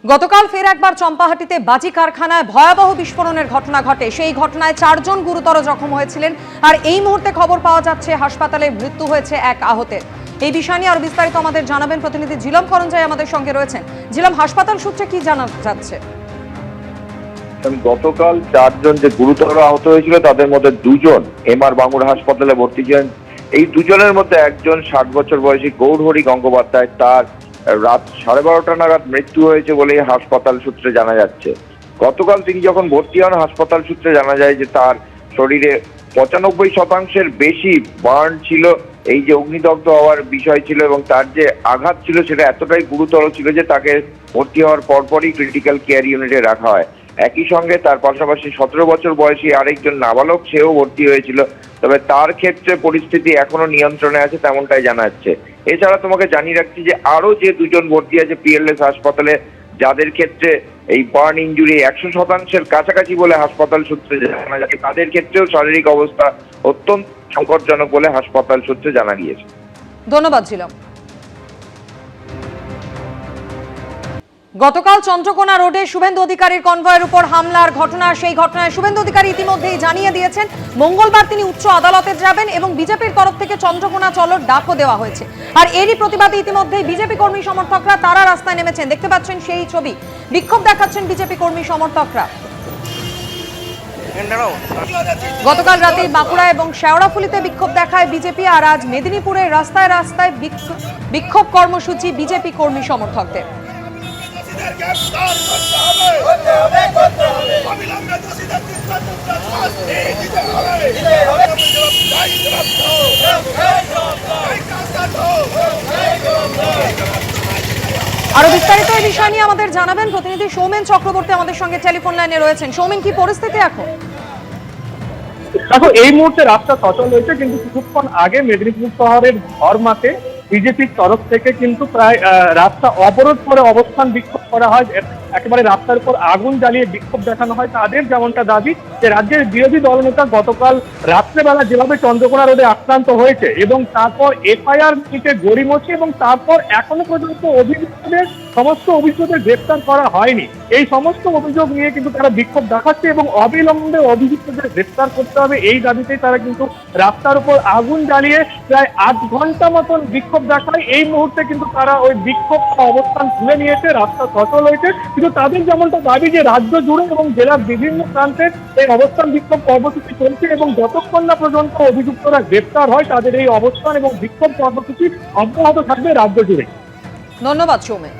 গতকাল ফের একবার চম্পাহাটিতে বাজি কারখানায় ভয়াবহ বিস্ফোরণের ঘটনা ঘটে। সেই ঘটনায় 4 জন গুরুতর জখম হয়েছিলেন। আর এই মুহূর্তে খবর পাওয়া যাচ্ছে হাসপাতালে মৃত্যু হয়েছে এক আহতের। এই বিষয় নিয়ে আরো বিস্তারিত আমাদের জানাবেন প্রতিনিধি ঝিলম করঞ্জাই আমাদের সঙ্গে রয়েছেন। ঝিলম, হাসপাতাল সূত্রে কি জানা যাচ্ছে? গতকাল 4 জন যে গুরুতর আহত হয়েছিল তাদের মধ্যে 2 জন এমআর বাঙ্গুর হাসপাতালে ভর্তি ছিলেন। এই 2 জনের মধ্যে একজন 60 বছর বয়সী গৌরহরি গঙ্গোপাধ্যায়, তার রাত 12:30 নাগাদ মৃত্যু হয়েছে বলে হাসপাতাল সূত্রে জানা যাচ্ছে। গতকাল তিনি যখন ভর্তি হন, হাসপাতাল সূত্রে জানা যায় যে তার শরীরে 95% বেশি বার্ন ছিল। এই যে অগ্নিদগ্ধ হওয়ার বিষয় ছিল এবং তার যে আঘাত ছিল সেটা এতটাই গুরুতর ছিল যে তাকে ভর্তি হওয়ার পরপরই ক্রিটিক্যাল কেয়ার ইউনিটে রাখা হয়। একই সঙ্গে তার পাশাপাশি 17 বছর বয়সী আরেকজন নাবালক, সেও ভর্তি হয়েছিল। তবে তার ক্ষেত্রে পরিস্থিতি এখনো নিয়ন্ত্রণে আছে তেমনটাই জানা যাচ্ছে। এছাড়া তোমাকে জানিয়ে রাখছি যে আরো যে 2 জন ভর্তি আছে পিএলএস হাসপাতালে, যাদের ক্ষেত্রে এই বার্ন ইনজুরি 100%-এর কাছাকাছি বলে হাসপাতাল সূত্রে জানা যাচ্ছে। তাদের ক্ষেত্রেও শারীরিক অবস্থা অত্যন্ত সংকটজনক বলে হাসপাতাল সূত্রে জানা গিয়েছে। ধন্যবাদ ঝিলম। গতকাল চন্দ্রকোনা রোডে শুভেন্দু অধিকারীর কনভয়ের উপর হামলার ঘটনা, সেই ঘটনায় শুভেন্দু অধিকারী ইতিমধ্যেই জানিয়ে দিয়েছেন মঙ্গলবার তিনি উচ্চ আদালতে যাবেন এবং বিজেপির তরফ থেকে চন্দ্রকোনা চলোর ডাকও দেওয়া হয়েছে। আর এরই প্রতিবাদে ইতিমধ্যেই বিজেপি কর্মী সমর্থকরা তারা রাস্তায় নেমেছেন। দেখতে পাচ্ছেন সেই ছবি, বিক্ষোভ দেখাচ্ছেন বিজেপি কর্মী সমর্থকরা। গতকাল রাতে বাঁকুড়া এবং শেওড়াফুলিতে বিক্ষোভ দেখায় বিজেপি, আর আজ মেদিনীপুরের রাস্তায় রাস্তায় বিক্ষোভ কর্মসূচি বিজেপি কর্মী সমর্থকদের। আরো বিস্তারিত এই বিষয় নিয়ে আমাদের জানাবেন প্রতিনিধি সৌমেন চক্রবর্তী আমাদের সঙ্গে টেলিফোন লাইনে রয়েছেন। সৌমেন, কি পরিস্থিতি এখন? দেখো, এই মুহূর্তে রাস্তা সচল হয়েছে, কিন্তু কিছুক্ষণ আগে মেদিনীপুর শহরের ধর্মাতে বিজেপির তরফ থেকে কিন্তু প্রায় রাস্তা অবরোধ করে অবস্থান বিক্ষোভ করা হয়। একেবারে রাস্তার উপর আগুন জ্বালিয়ে বিক্ষোভ দেখানো হয়। তাদের যেমনটা দাবি যে রাজ্যের বিরোধী দলনেতা গতকাল রাত্রেবেলা যেভাবে চন্দ্রকোনা রোডে আক্রান্ত হয়েছে এবং তারপর এফআইআর নিতে গড়িমসি এবং তারপর এখনো পর্যন্ত সমস্ত অভিযুক্তদের গ্রেপ্তার করা হয়নি। এই সমস্ত অভিযোগ নিয়ে কিন্তু তারা বিক্ষোভ দেখাচ্ছে এবং অবিলম্বে অভিযুক্তদের গ্রেপ্তার করতে হবে, এই দাবিতেই তারা কিন্তু রাস্তার উপর আগুন জ্বালিয়ে প্রায় 8 ঘন্টা মতন বিক্ষোভ দেখায়। এই মুহূর্তে কিন্তু তারা ওই বিক্ষোভ অবস্থান তুলে নিয়েছে, রাস্তা সচল হয়েছে। কিন্তু তাদের যেমনটা দাবি যে রাজ্য জুড়ে এবং জেলার বিভিন্ন প্রান্তে এই অবস্থান বিক্ষোভ কর্মসূচি চলছে এবং যতক্ষণ না পর্যন্ত অভিযুক্তরা গ্রেপ্তার হয় তাদের এই অবস্থান এবং বিক্ষোভ কর্মসূচি অব্যাহত থাকবে রাজ্য জুড়ে। ধন্যবাদ সৌমেন।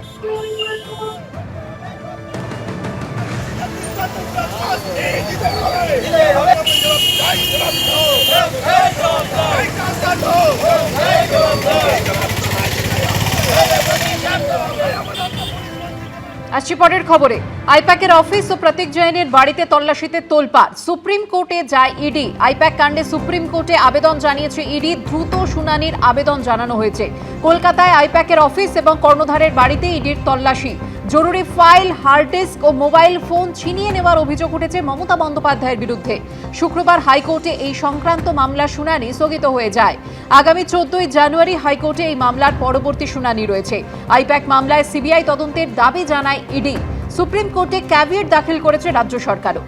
আসছি পরের খবরে। আইপ্যাকের অফিস ও প্রতীক জৈনের বাড়িতে তল্লাশিতে তোলপাড়। সুপ্রিম কোর্টে যায় ইডি। আইপ্যাক কাণ্ডে সুপ্রিম কোর্টে আবেদন জানিয়েছে ইডি। দ্রুত শুনানির আবেদন জানানো হয়েছে। কলকাতায় আইপ্যাকের অফিস এবং কর্ণধারের বাড়িতে ইডির তল্লাশি। জরুরি ফাইল, হার্ড ডিস্ক ও মোবাইল ফোন ছিনিয়ে নেওয়ার অভিযোগ উঠেছে মমতা বন্দ্যোপাধ্যায়ের বিরুদ্ধে। শুক্রবার হাইকোর্টে এই সংক্রান্ত মামলার শুনানি স্থগিত হয়ে যায়। আগামী 14 জানুয়ারি হাইকোর্টে এই মামলার পরবর্তী শুনানি রয়েছে। আইপ্যাক মামলায় সিবিআই তদন্তের দাবি জানায় ইডি। সুপ্রিম কোর্টে ক্যাভিয়েট দাখিল করেছে রাজ্য সরকারও।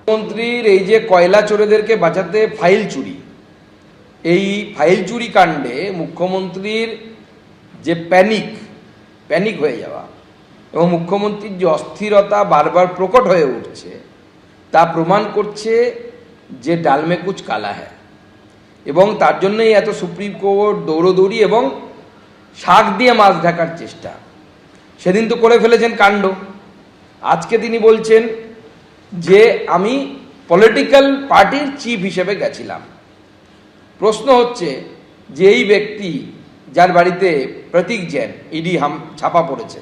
মুখ্যমন্ত্রীর এই যে কয়লা চোরেদেরকে বাঁচাতে ফাইল চুরি, এই ফাইল চুরি কাণ্ডে মুখ্যমন্ত্রীর যে প্যানিক হয়ে যাওয়া এবং মুখ্যমন্ত্রীর যে অস্থিরতা বারবার প্রকট হয়ে উঠছে তা প্রমাণ করছে যে ডালমে কুচ কালা হ্যায়। এবং তার জন্যই এত সুপ্রিম কোর্ট দৌড়দৌড়ি এবং শাক দিয়ে মাছ ঢাকার চেষ্টা। সেদিন তো করে ফেলেছেন কাণ্ড। আজকে তিনি বলছেন যে আমি পলিটিক্যাল পার্টির চিফ হিসেবে গেছিলাম। প্রশ্ন হচ্ছে যে এই ব্যক্তি যার বাড়িতে প্রতীক জৈন ইডি ছাপা পড়েছে,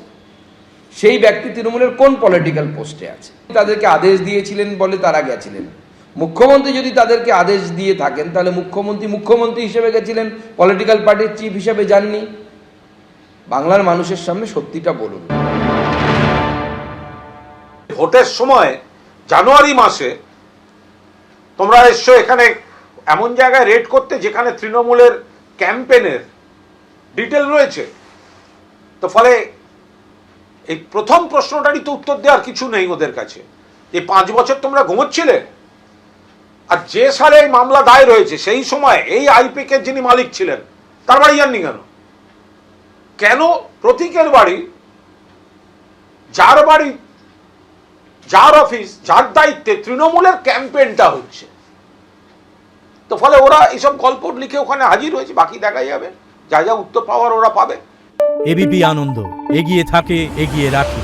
সেই ব্যক্তি তৃণমূলের কোন পলিটিক্যাল পোস্টে আছে? তাদেরকে আদেশ দিয়েছিলেন বলে তারা গেছিলেন। মুখ্যমন্ত্রী যদি তাদেরকে আদেশ দিয়ে থাকেন তাহলে মুখ্যমন্ত্রী হিসেবে গেছিলেন, পলিটিক্যাল পার্টির চিফ হিসেবে যাননি। বাংলার মানুষের সামনে সত্যিটা বলুন। ভোটের সময় জানুয়ারি মাসে তোমরা এসছো এখানে এমন জায়গায় রেড করতে যেখানে তৃণমূলের ক্যাম্পেনের ডিটেল রয়েছে। তো ফলে এই প্রথম প্রশ্নটারই তো উত্তর দেওয়ার কিছু নেই ওদের কাছে। এই 5 বছর তোমরা ঘুমোচ্ছিলে, আর যে সালে এই মামলা দায়ের হয়েছে সেই সময় এই আইপ্যাকের যিনি মালিক ছিলেন তার বাড়ি যাননি কেন? কেন প্রতীকের বাড়ি, যার বাড়ি, যার অফিস, যার দায়িত্বে তৃণমূলের ক্যাম্পেইনটা হচ্ছে, তো ফলে ওরা এইসব গল্প লিখে ওখানে হাজির হয়েছে। বাকি দেখা যাবে, যা যা উত্তর পাওয়ার ওরা পাবে। এবিপি আনন্দ, এগিয়ে থাকে, এগিয়ে রাখে।